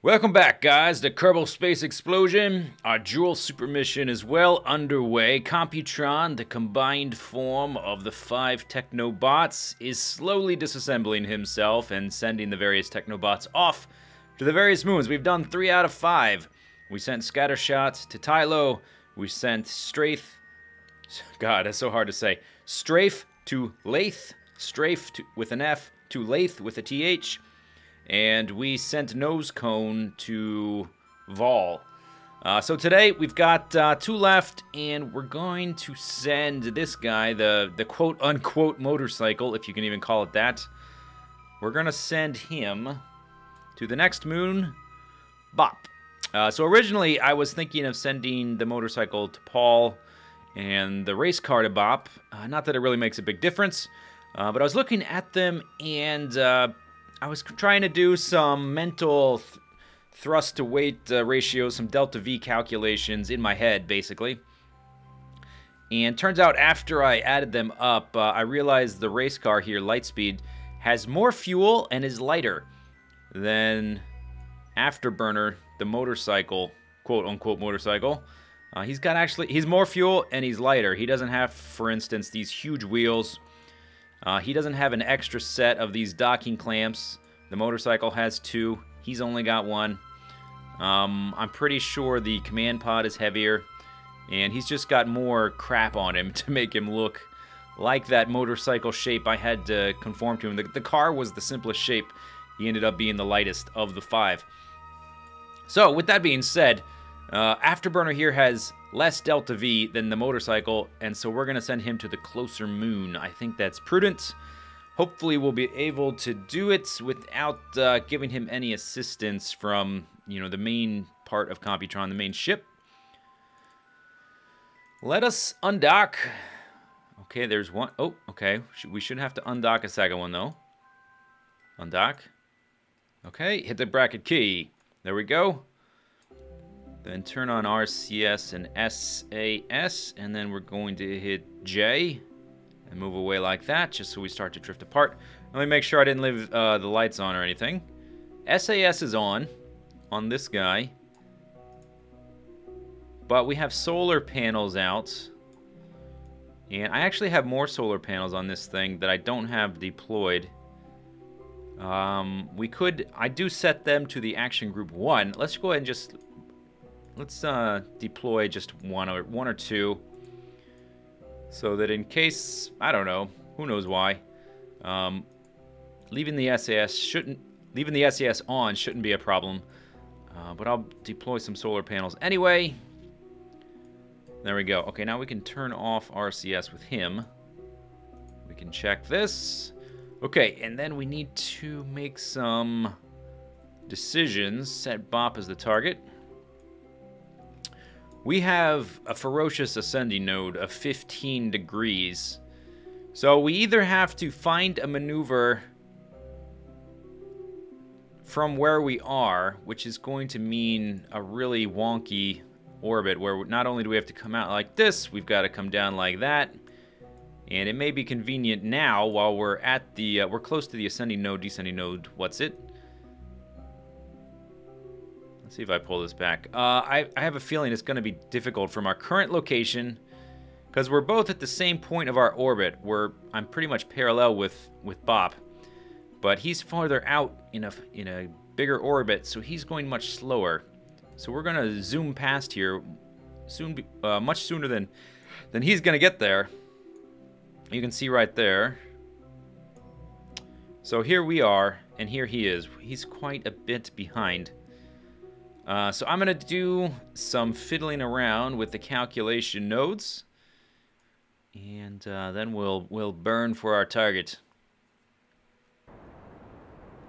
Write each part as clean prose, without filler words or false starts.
Welcome back, guys, to Kerbal Space Explosion. Our Jool super mission is well underway. Computron, the combined form of the 5 Technobots, is slowly disassembling himself and sending the various Technobots off to the various moons. We've done 3 out of 5. We sent Scattershot to Tylo. We sent Strafe... God, that's so hard to say. Strafe to Lathe. Strafe to, with an F to Lathe with a TH. And we sent Nose Cone to Vol. So today we've got 2 left, and we're going to send this guy, the quote-unquote motorcycle, if you can even call it that. We're going to send him to the next moon, Bop. So originally I was thinking of sending the motorcycle to Paul and the race car to Bop. Not that it really makes a big difference, but I was looking at them, and I was trying to do some mental thrust to weight ratios, some delta V calculations in my head, basically. And turns out after I added them up, I realized the race car here, Lightspeed, has more fuel and is lighter than Afterburner, the motorcycle, quote-unquote motorcycle. He's more fuel and he's lighter. He doesn't have, for instance, these huge wheels. He doesn't have an extra set of these docking clamps. The motorcycle has 2. He's only got 1. I'm pretty sure the command pod is heavier. And he's just got more crap on him to make him look like that motorcycle shape I had to conform to him. The car was the simplest shape. He ended up being the lightest of the 5. So, with that being said, Afterburner here has less delta V than the motorcycle, and so we're going to send him to the closer moon. I think that's prudent. Hopefully we'll be able to do it without giving him any assistance from, the main part of Computron, the main ship. Let us undock. Okay, there's one. Oh, okay. We shouldn't have to undock a Saga one, though. Undock. Okay, hit the bracket key. There we go. Then turn on RCS and SAS, and then we're going to hit J and move away like that, just so we start to drift apart. Let me make sure I didn't leave the lights on or anything. SAS is on this guy, but we have solar panels out, and I actually have more solar panels on this thing that I don't have deployed. I do set them to the action group 1. Let's go ahead and let's deploy just one or 2, so that in case, I don't know, who knows why, leaving the SAS on shouldn't be a problem. But I'll deploy some solar panels anyway. There we go. Okay, now we can turn off RCS with him. We can check this. Okay, and then we need to make some decisions. Set Bop as the target. We have a ferocious ascending node of 15 degrees. So we either have to find a maneuver from where we are, which is going to mean a really wonky orbit where not only do we have to come out like this, we've got to come down like that. And it may be convenient now while we're at the we're close to the ascending node, descending node. What's it? Let's see if I pull this back. I have a feeling it's going to be difficult from our current location, because we're both at the same point of our orbit. I'm pretty much parallel with Bop, but he's farther out in a bigger orbit, so he's going much slower. So we're going to zoom past here much sooner than he's going to get there. You can see right there. So here we are, and here he is. He's quite a bit behind. So I'm going to do some fiddling around with the calculation nodes, and then we'll burn for our target.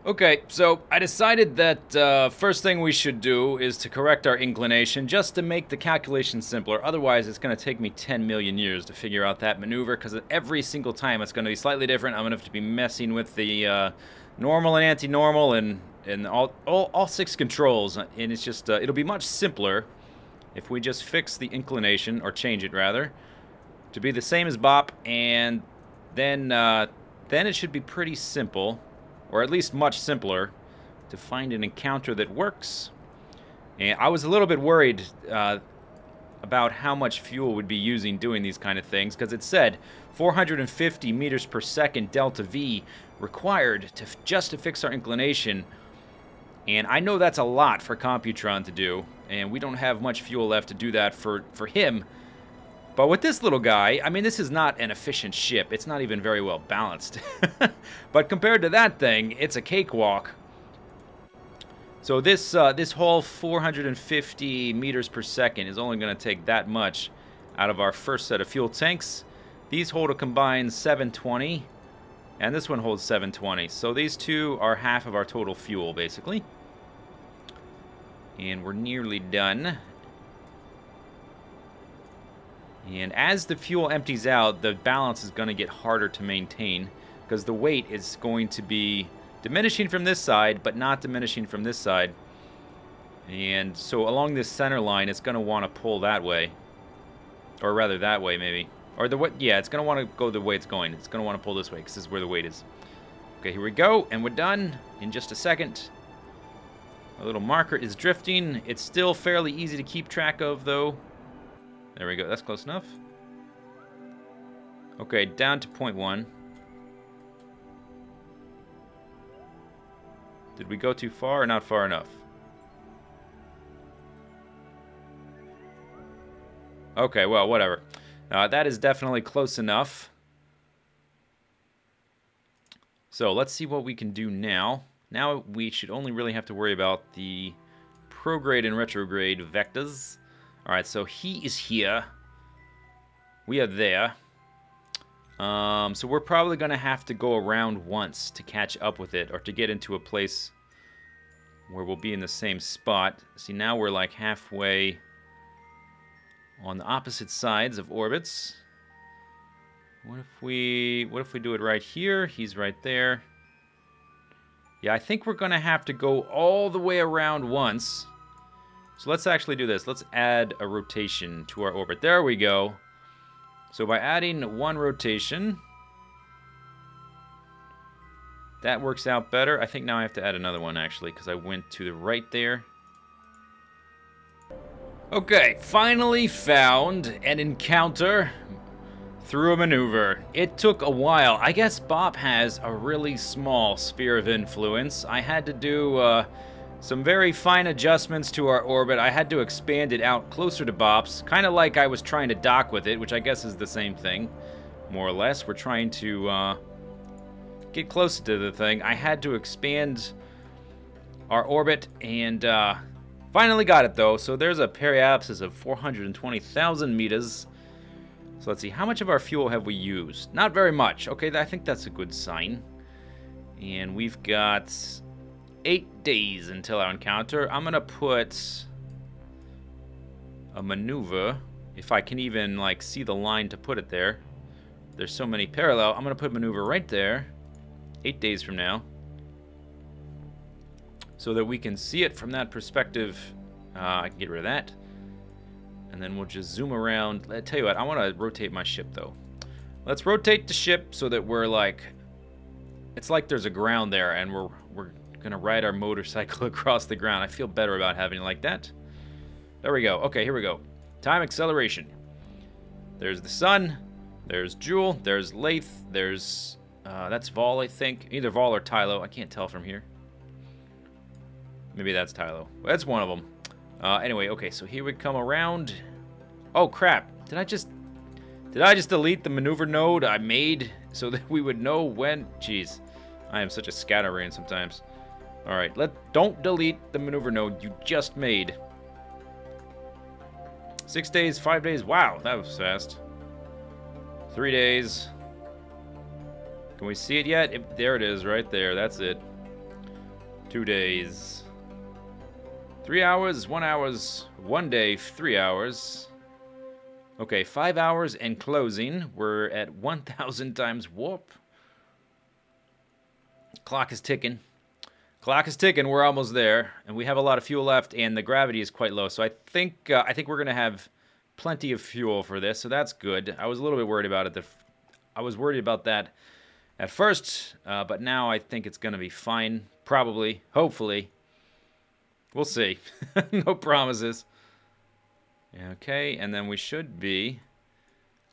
Okay, so I decided that first thing we should do is to correct our inclination, just to make the calculation simpler. Otherwise, it's going to take me 10 million years to figure out that maneuver, because every single time it's going to be slightly different. I'm going to have to be messing with the normal and anti-normal and all 6 controls, and it's just it'll be much simpler if we just fix the inclination, or change it rather, to be the same as Bop, and then it should be pretty simple, or at least much simpler, to find an encounter that works. And I was a little bit worried about how much fuel we'd be using doing these kind of things, because it said 450 meters per second delta V required just to fix our inclination. And I know that's a lot for Computron to do, and we don't have much fuel left to do that for him. But with this little guy, I mean, this is not an efficient ship. It's not even very well balanced. But compared to that thing, it's a cakewalk. So this whole 450 meters per second is only going to take that much out of our first set of fuel tanks. These hold a combined 720, and this one holds 720. So these two are half of our total fuel, basically. And we're nearly done. And as the fuel empties out, the balance is going to get harder to maintain, because the weight is going to be diminishing from this side, but not diminishing from this side. And so along this center line, it's going to want to pull that way. Or rather that way, maybe. Or the way, yeah, it's going to want to go the way it's going. It's going to want to pull this way, because this is where the weight is. Okay, here we go, and we're done in just a second. Our little marker is drifting. It's still fairly easy to keep track of, though. There we go, that's close enough. Okay, down to 0.1. Did we go too far or not far enough? Okay, well, whatever. That is definitely close enough. So let's see what we can do now. Now we should only really have to worry about the prograde and retrograde vectors. Alright, so he is here. We are there. So we're probably going to have to go around once to catch up with it, or to get into a place where we'll be in the same spot. See, now we're like halfway on the opposite sides of orbits. What if we do it right here? He's right there. Yeah, I think we're going to have to go all the way around once. So let's actually do this. Let's add a rotation to our orbit. There we go. So by adding one rotation, that works out better. I think now I have to add another one, actually, because I went to the right there. Okay, finally found an encounter through a maneuver. It took a while. I guess Bob has a really small sphere of influence. I had to do some very fine adjustments to our orbit. I had to expand it out closer to Bop's, kind of like I was trying to dock with it, which I guess is the same thing, more or less. We're trying to get closer to the thing. I had to expand our orbit, and finally got it, though. So there's a periapsis of 420,000 meters. So let's see, how much of our fuel have we used? Not very much. Okay, I think that's a good sign. And we've got 8 days until our encounter. I'm gonna put a maneuver, if I can even like see the line to put it there. There's so many parallel. I'm gonna put maneuver right there, 8 days from now, so that we can see it from that perspective. I can get rid of that, and then we'll just zoom around. I tell you what, I want to rotate my ship though. Let's rotate the ship so that we're like, it's like there's a ground there, and we're gonna ride our motorcycle across the ground. I feel better about having it like that. There we go. Okay, here we go. Time acceleration. There's the sun. There's Jool. There's Lathe. There's that's Vol, I think. Either Vol or Tylo. I can't tell from here. Maybe that's Tylo. That's one of them. Anyway, okay. So here we come around. Oh crap! Did I just delete the maneuver node I made so that we would know when? Jeez, I am such a scatterbrain sometimes. All right, don't delete the maneuver node you just made. 6 days, 5 days. Wow, that was fast. 3 days. Can we see it yet? There it is, right there. That's it. 2 days. 3 hours, 1 hour, 1 day, 3 hours. Okay, 5 hours and closing. We're at 1,000 times warp. Clock is ticking. Clock is ticking. We're almost there, and we have a lot of fuel left, and the gravity is quite low. So I think we're gonna have plenty of fuel for this. So that's good. I was a little bit worried about it. I was worried about that at first, but now I think it's going to be fine. Probably, hopefully. We'll see. No promises. Okay, and then we should be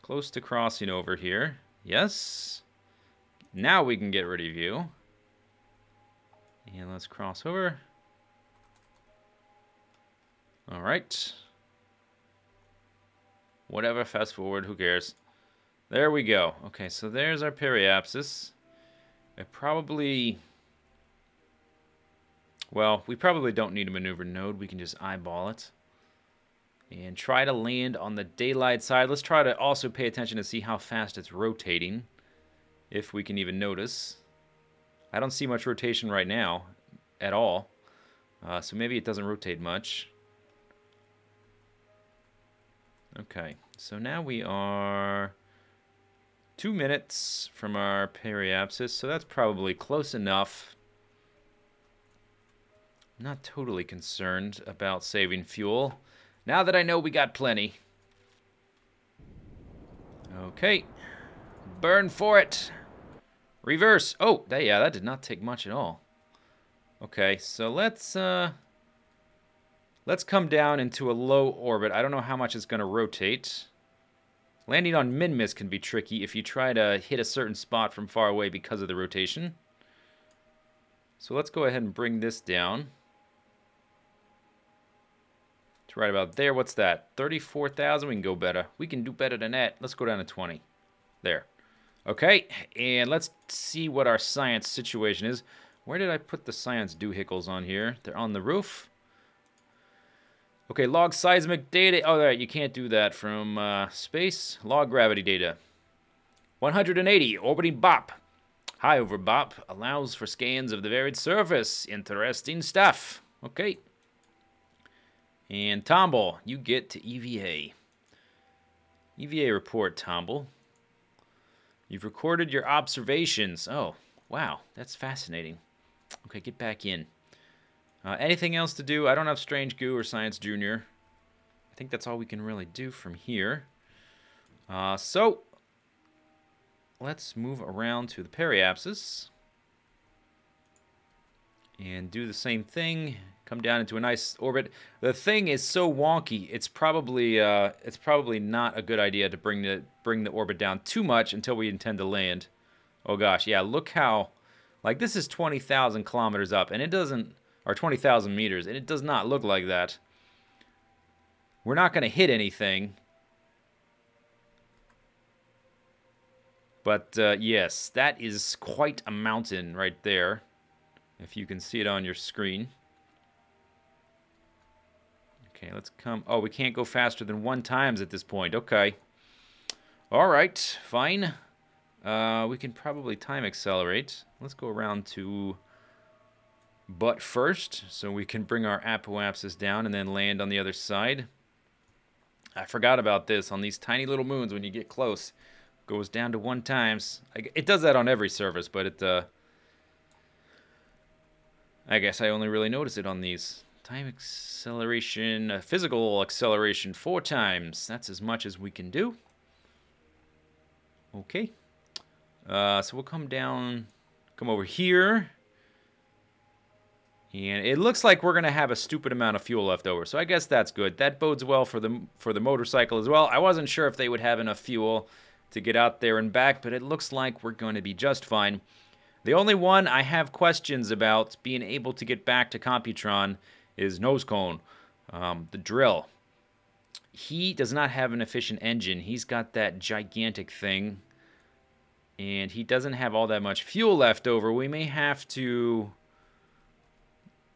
close to crossing over here. Yes. Now we can get rid of you. And let's cross over. All right. Whatever, fast forward, who cares? There we go. Okay, so there's our periapsis. Well, we probably don't need a maneuver node. We can just eyeball it. And try to land on the daylight side. Let's try to also pay attention to see how fast it's rotating. If we can even notice. I don't see much rotation right now at all. So maybe it doesn't rotate much. Okay, so now we are 2 minutes from our periapsis, so that's probably close enough. I'm not totally concerned about saving fuel, now that I know we got plenty. Okay, burn for it. Reverse. Oh, yeah, that did not take much at all. Okay, so let's come down into a low orbit. I don't know how much it's going to rotate. Landing on Minmus can be tricky if you try to hit a certain spot from far away because of the rotation. So let's go ahead and bring this down. It's right about there. What's that? 34,000? We can go better. We can do better than that. Let's go down to 20. There. Okay, and let's see what our science situation is. Where did I put the science doohicles on here? They're on the roof. Okay, log seismic data. Oh, right, you can't do that from space. Log gravity data. 180, orbiting BOP. High over BOP allows for scans of the varied surface. Interesting stuff. Okay. And Tomble, you get to EVA. EVA report, Tomble. You've recorded your observations. Oh, wow, that's fascinating. Okay, get back in. Anything else to do? I don't have Strange Goo or Science Junior. I think that's all we can really do from here. So, let's move around to the periapsis. And do the same thing. Come down into a nice orbit. The thing is so wonky, it's probably not a good idea to bring the orbit down too much until we intend to land. Oh gosh, yeah, look how... Like, this is 20,000 kilometers up, and it doesn't... Or 20,000 meters, and it does not look like that. We're not going to hit anything. But, yes, that is quite a mountain right there. If you can see it on your screen. Okay, let's come... Oh, we can't go faster than 1 times at this point. Okay. Alright, fine. We can probably time accelerate. Let's go around to... But first, so we can bring our apoapsis down and then land on the other side. I forgot about this. On these tiny little moons, when you get close, it goes down to 1 times. It does that on every surface, but it... I guess I only really notice it on these. Time acceleration, physical acceleration 4 times. That's as much as we can do. Okay. So we'll come down, come over here. And it looks like we're going to have a stupid amount of fuel left over. So I guess that's good. That bodes well for the motorcycle as well. I wasn't sure if they would have enough fuel to get out there and back, but it looks like we're going to be just fine. The only one I have questions about being able to get back to Computron is Nosecone, the drill. He does not have an efficient engine. He's got that gigantic thing, and he doesn't have all that much fuel left over. We may have to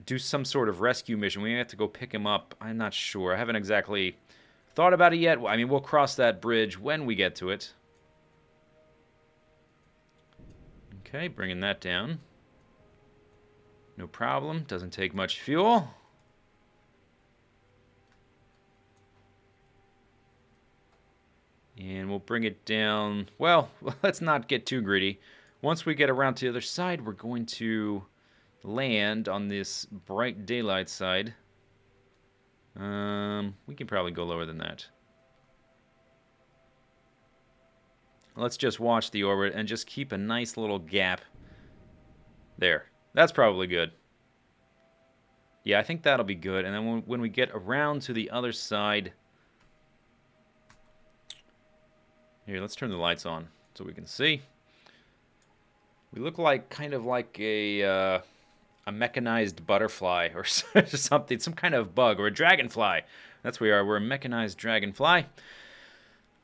do some sort of rescue mission. We may have to go pick him up. I'm not sure. I haven't exactly thought about it yet. I mean, we'll cross that bridge when we get to it. Okay, bringing that down. No problem. Doesn't take much fuel. And we'll bring it down. Well, let's not get too greedy. Once we get around to the other side, we're going to land on this bright daylight side. We can probably go lower than that. let's just watch the orbit and just keep a nice little gap. There. That's probably good. Yeah, I think that'll be good. And then when we get around to the other side... Here, let's turn the lights on so we can see. We look like kind of like a mechanized butterfly or something, some kind of bug, or a dragonfly. That's what we are. We're a mechanized dragonfly.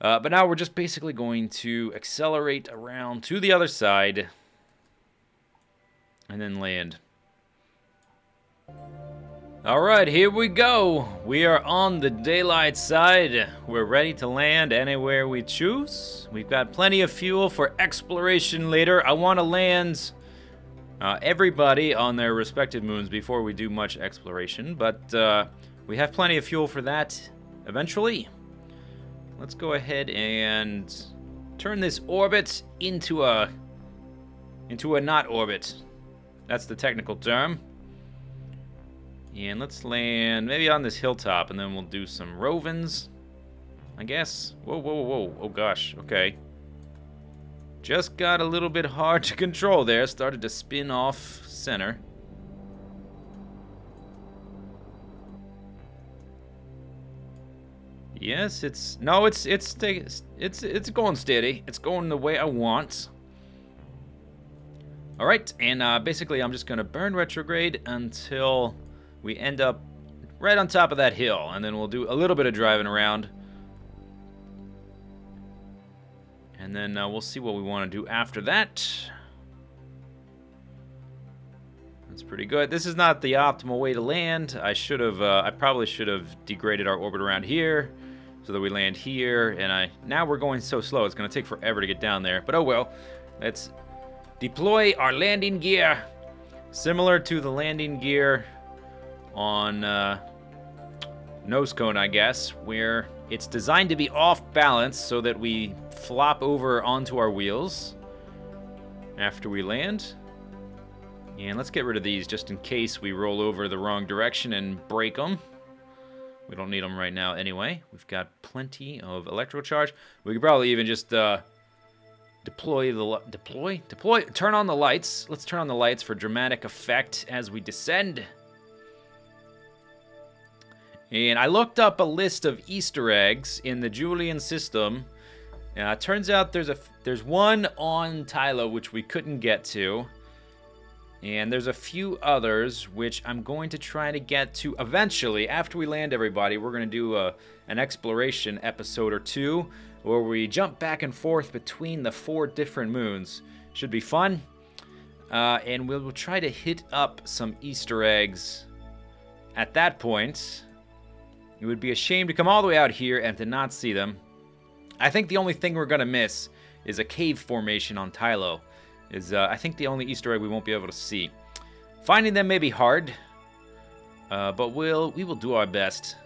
But now we're just basically going to accelerate around to the other side and then land. Alright, here we go. We are on the daylight side. We're ready to land anywhere we choose. We've got plenty of fuel for exploration later. I want to land everybody on their respective moons before we do much exploration, but we have plenty of fuel for that eventually. Let's go ahead and turn this orbit into a not orbit. That's the technical term. And let's land maybe on this hilltop, and then we'll do some rovings, I guess. Whoa, whoa, whoa. Oh, gosh. Okay. Just got a little bit hard to control there. Started to spin off center. Yes, it's... No, it's going steady. It's going the way I want. Alright, and basically I'm just going to burn retrograde until... we end up right on top of that hill, and then we'll do a little bit of driving around. And then we'll see what we want to do after that. That's pretty good. This is not the optimal way to land. I probably should have degraded our orbit around here so that we land here. And now we're going so slow, it's going to take forever to get down there. But oh well. Let's deploy our landing gear. Similar to the landing gear on nose cone, I guess, where it's designed to be off balance so that we flop over onto our wheels after we land. And let's get rid of these just in case we roll over the wrong direction and break them. We don't need them right now anyway. We've got plenty of electrical charge. We could probably even just turn on the lights. Let's turn on the lights for dramatic effect as we descend. And I looked up a list of Easter eggs in the Julian system. It turns out there's one on Tylo which we couldn't get to. And there's a few others which I'm going to try to get to eventually. After we land everybody, we're going to do an exploration episode or two where we jump back and forth between the 4 different moons. Should be fun. And we'll try to hit up some Easter eggs at that point. It would be a shame to come all the way out here and to not see them. I think the only thing we're going to miss is a cave formation on Tylo. I think the only Easter egg we won't be able to see. Finding them may be hard, but we will do our best.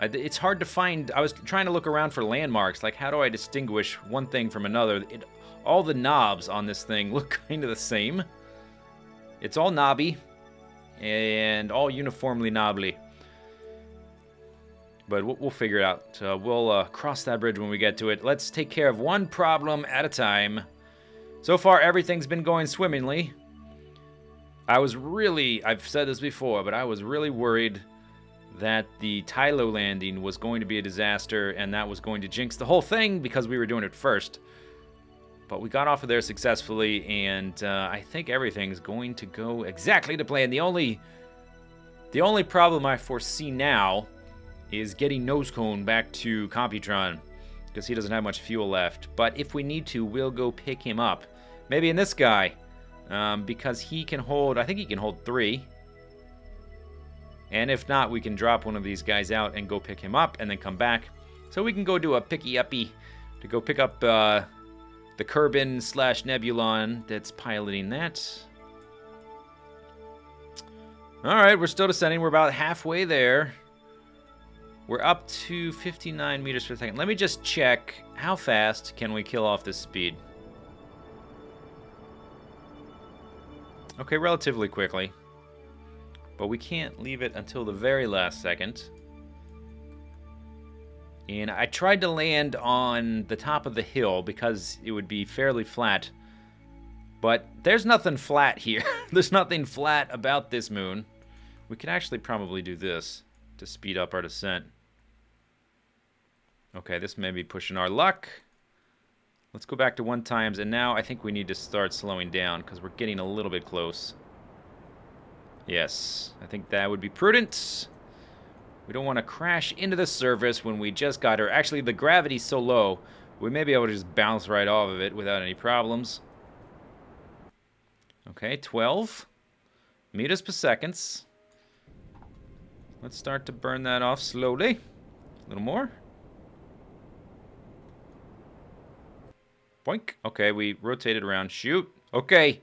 It's hard to find. I was trying to look around for landmarks. Like, how do I distinguish one thing from another? All the knobs on this thing look kind of the same. It's all knobby and all uniformly knobbly. But we'll figure it out. We'll cross that bridge when we get to it. Let's take care of one problem at a time. So far, everything's been going swimmingly. I've said this before, but I was really worried that the Tylo landing was going to be a disaster and that was going to jinx the whole thing because we were doing it first. But we got off of there successfully, and I think everything's going to go exactly to plan. The only problem I foresee now is getting Nosecone back to Computron, because he doesn't have much fuel left. But if we need to, we'll go pick him up. Maybe in this guy, because he can hold, I think he can hold 3. And if not, we can drop one of these guys out and go pick him up and then come back. So we can go do a picky-uppy to go pick up the Kerbin/Nebulon that's piloting that. Alright, we're still descending. We're about halfway there. We're up to 59 meters per second. Let me just check how fast can we kill off this speed. Okay, relatively quickly. But we can't leave it until the very last second. And I tried to land on the top of the hill because it would be fairly flat. But there's nothing flat here. There's nothing flat about this moon. We could actually probably do this to speed up our descent. Okay, this may be pushing our luck. Let's go back to 1 times, and now I think we need to start slowing down because we're getting a little bit close. Yes, I think that would be prudent. We don't want to crash into the surface when we just got her. Actually, the gravity's so low, we may be able to just bounce right off of it without any problems. Okay, 12 meters per second. Let's start to burn that off slowly. A little more. Boink. Okay, we rotated around. Shoot. Okay.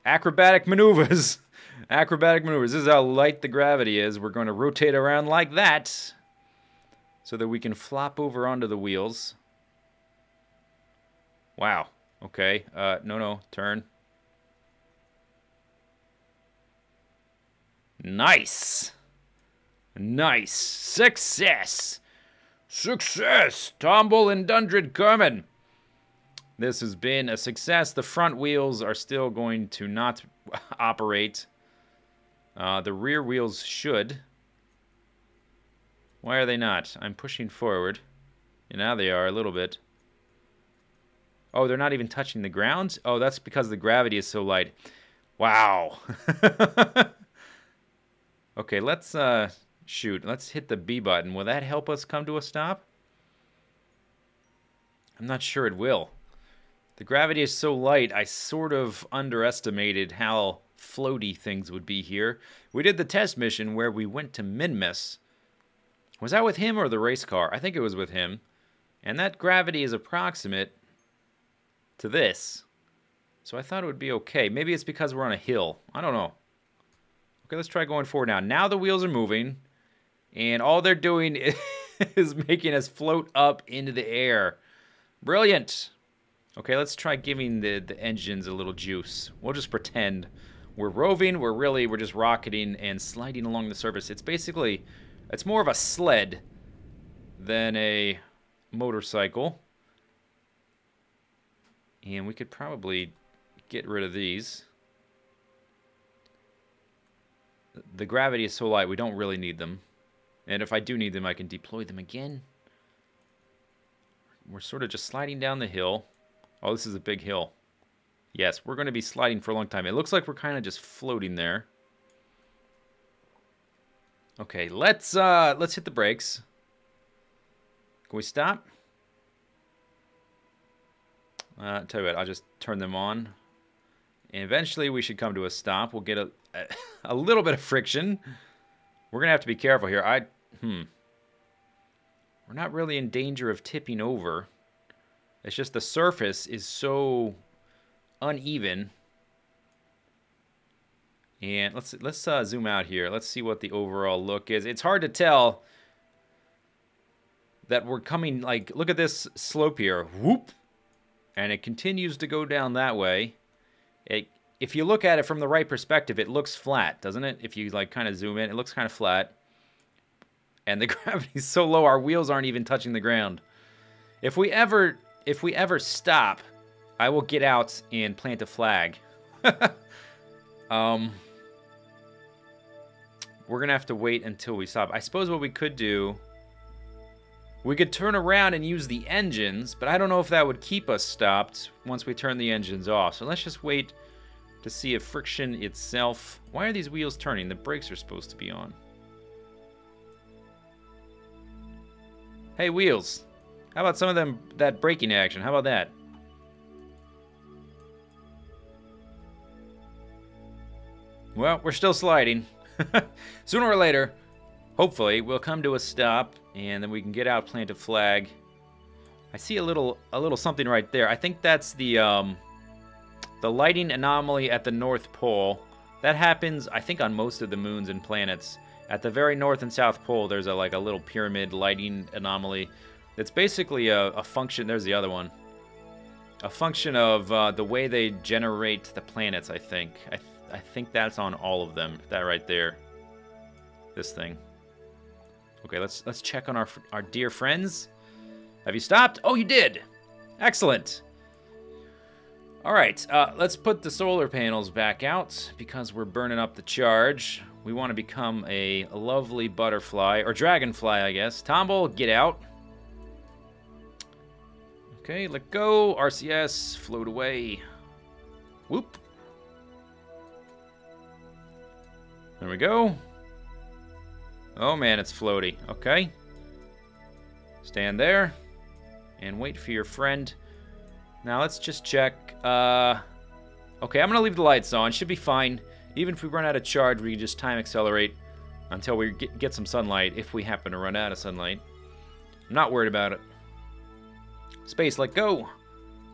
Acrobatic maneuvers. Acrobatic maneuvers. This is how light the gravity is. We're going to rotate around like that so that we can flop over onto the wheels. Wow. Okay. No. Turn. Nice. Nice. Success. Success. Tumble and Dundred Kerman. This has been a success. The front wheels are still going to not operate. The rear wheels should. Why are they not? I'm pushing forward. And now they are a little bit. Oh, they're not even touching the ground? Oh, that's because the gravity is so light. Wow. Okay, let's shoot. Let's hit the B button. Will that help us come to a stop? I'm not sure it will. The gravity is so light, I sort of underestimated how floaty things would be here. We did the test mission where we went to Minmus. Was that with him or the race car? I think it was with him. And that gravity is approximate to this. So I thought it would be okay. Maybe it's because we're on a hill. I don't know. Okay, let's try going forward now. Now the wheels are moving, and all they're doing is making us float up into the air. Brilliant. Okay, let's try giving the engines a little juice. We'll just pretend we're roving. We're just rocketing and sliding along the surface. It's basically, it's more of a sled than a motorcycle. And we could probably get rid of these. The gravity is so light, we don't really need them. And if I do need them, I can deploy them again. We're sort of just sliding down the hill. Oh, this is a big hill. Yes, we're going to be sliding for a long time. It looks like we're kind of just floating there. Okay, let's hit the brakes. Can we stop? Tell you what, I'll just turn them on. And eventually we should come to a stop. We'll get a little bit of friction. We're going to have to be careful here. We're not really in danger of tipping over. It's just the surface is so uneven. And let's zoom out here. Let's see what the overall look is. It's hard to tell that we're coming, like, look at this slope here. Whoop! And it continues to go down that way. If you look at it from the right perspective, it looks flat, doesn't it? If you, like, kind of zoom in, it looks kind of flat. And the gravity is so low, our wheels aren't even touching the ground. If we ever stop, I will get out and plant a flag. We're gonna have to wait until we stop. I suppose what we could do, we could turn around and use the engines, but I don't know if that would keep us stopped once we turn the engines off. So let's just wait to see if friction itself... Why are these wheels turning? The brakes are supposed to be on. Hey, wheels. How about some of them, that braking action? How about that? Well, we're still sliding. Sooner or later, hopefully, we'll come to a stop, and then we can get out, plant a flag. I see a little something right there. I think that's the lighting anomaly at the North Pole. That happens, I think, on most of the moons and planets. At the very North and South Pole, there's a little pyramid lighting anomaly. It's basically a function. There's the other one. A function of the way they generate the planets, I think. I think that's on all of them. That right there. This thing. Okay, let's check on our dear friends. Have you stopped? Oh, you did. Excellent. All right, let's put the solar panels back out because we're burning up the charge. We want to become a lovely butterfly, or dragonfly, I guess. Tomble, get out. Okay, let go. RCS, float away. Whoop. There we go. Oh man, it's floaty. Okay. Stand there and wait for your friend. Now let's just check. Okay, I'm gonna leave the lights on. Should be fine. Even if we run out of charge, we can just time accelerate until we get some sunlight, if we happen to run out of sunlight. I'm not worried about it. Space, let go.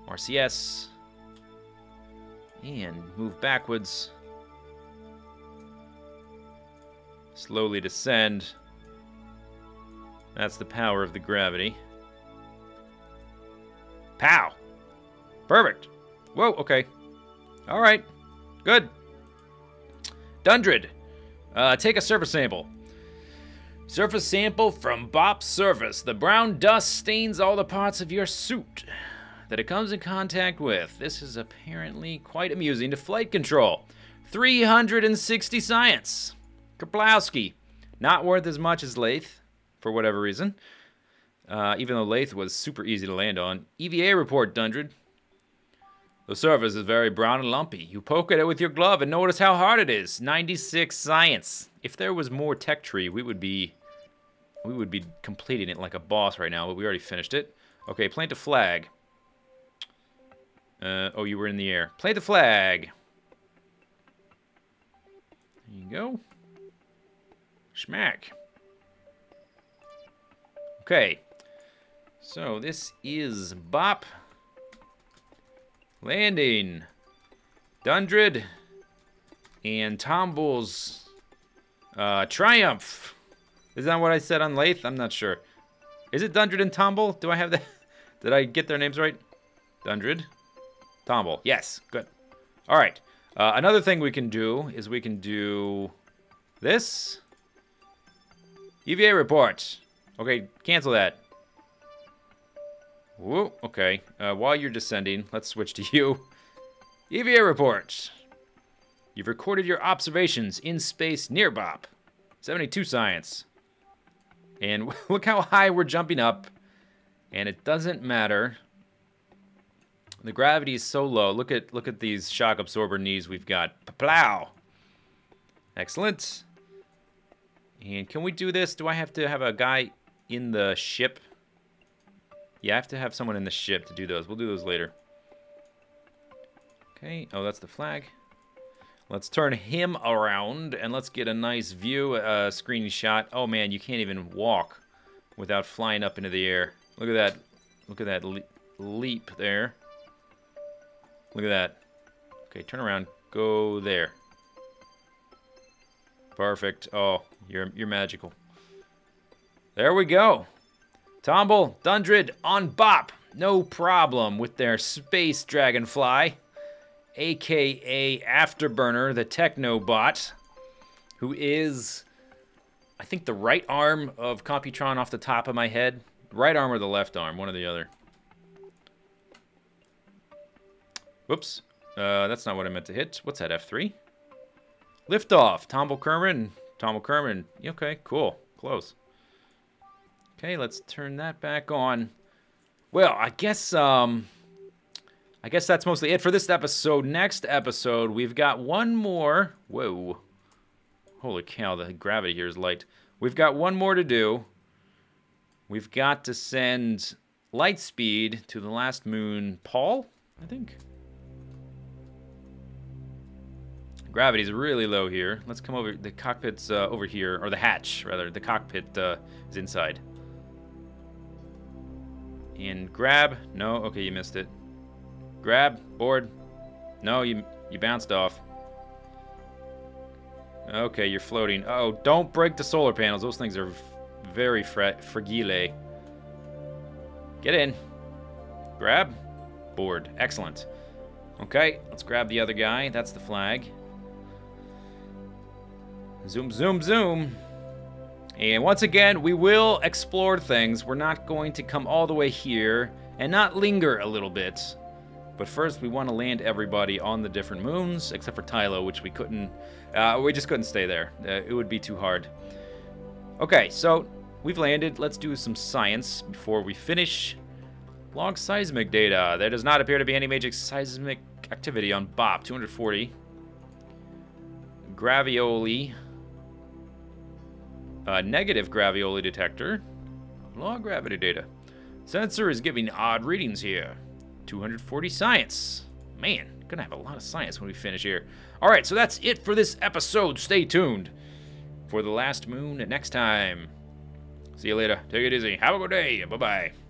RCS. And move backwards. Slowly descend. That's the power of the gravity. Pow! Perfect. Whoa, okay. All right. Good. Dundred. Take a surface sample. Surface sample from Bop's surface. The brown dust stains all the parts of your suit that it comes in contact with. This is apparently quite amusing to flight control. 360 science. Kerblowski. Not worth as much as Lathe, for whatever reason. Even though Lathe was super easy to land on. EVA report, Dundred. The surface is very brown and lumpy. You poke at it with your glove and notice how hard it is. 96 science. If there was more tech tree, we would be completing it like a boss right now, but we already finished it. Okay, plant a flag. Oh, you were in the air. Plant the flag. There you go. Schmack. Okay. So this is Bop. Landing. Dundred. And Tomble's Triumph. Is that what I said on Lathe? I'm not sure. Is it Dundred and Tomble? Do I have that? Did I get their names right? Dundred. Tomble. Yes. Good. All right. Another thing we can do is we can do this. EVA report. Okay, cancel that. Whoa, okay. While you're descending, let's switch to you. EVA report. You've recorded your observations in space near Bop. 72 science. And look how high we're jumping up. And it doesn't matter. The gravity is so low. Look at these shock absorber knees we've got. Plow. Excellent. And can we do this? Do I have to have a guy in the ship? Yeah, I have to have someone in the ship to do those. We'll do those later. Okay. Oh, that's the flag. Let's turn him around and let's get a nice view, screen shot. Oh man, you can't even walk without flying up into the air. Look at that. Look at that leap there. Look at that. Okay, turn around. Go there. Perfect. Oh, you're magical. There we go. Tomble, Dundred on Bop. No problem with their space dragonfly. AKA Afterburner, the Technobot, who is, I think, the right arm of Computron off the top of my head. Right arm or the left arm, one or the other. Whoops. That's not what I meant to hit. What's that, F3? Liftoff. Tomble Kerman. Tomble Kerman. Okay, cool. Close. Okay, let's turn that back on. Well, I guess that's mostly it for this episode. Next episode, we've got one more. Whoa. Holy cow, the gravity here is light. We've got one more to do. We've got to send Lightspeed to the last moon, Paul, I think. Gravity's really low here. Let's come over. The cockpit's over here, or the hatch, rather. The cockpit is inside. And grab. No, okay, you missed it. Grab, board. No, you bounced off. Okay, you're floating. Oh, don't break the solar panels. Those things are very fragile. Get in. Grab. Board. Excellent. Okay, let's grab the other guy. That's the flag. Zoom, zoom, zoom. And once again, we will explore things. We're not going to come all the way here and not linger a little bit. But first, we want to land everybody on the different moons, except for Tylo, which we couldn't... we just couldn't stay there. It would be too hard. Okay, so we've landed. Let's do some science before we finish. Log seismic data. There does not appear to be any major seismic activity on BOP. 240. Gravioli. Negative gravioli detector. Log gravity data. Sensor is giving odd readings here. 240 science. Man, gonna have a lot of science when we finish here. Alright, so that's it for this episode. Stay tuned for the last moon next time. See you later. Take it easy. Have a good day. Bye-bye.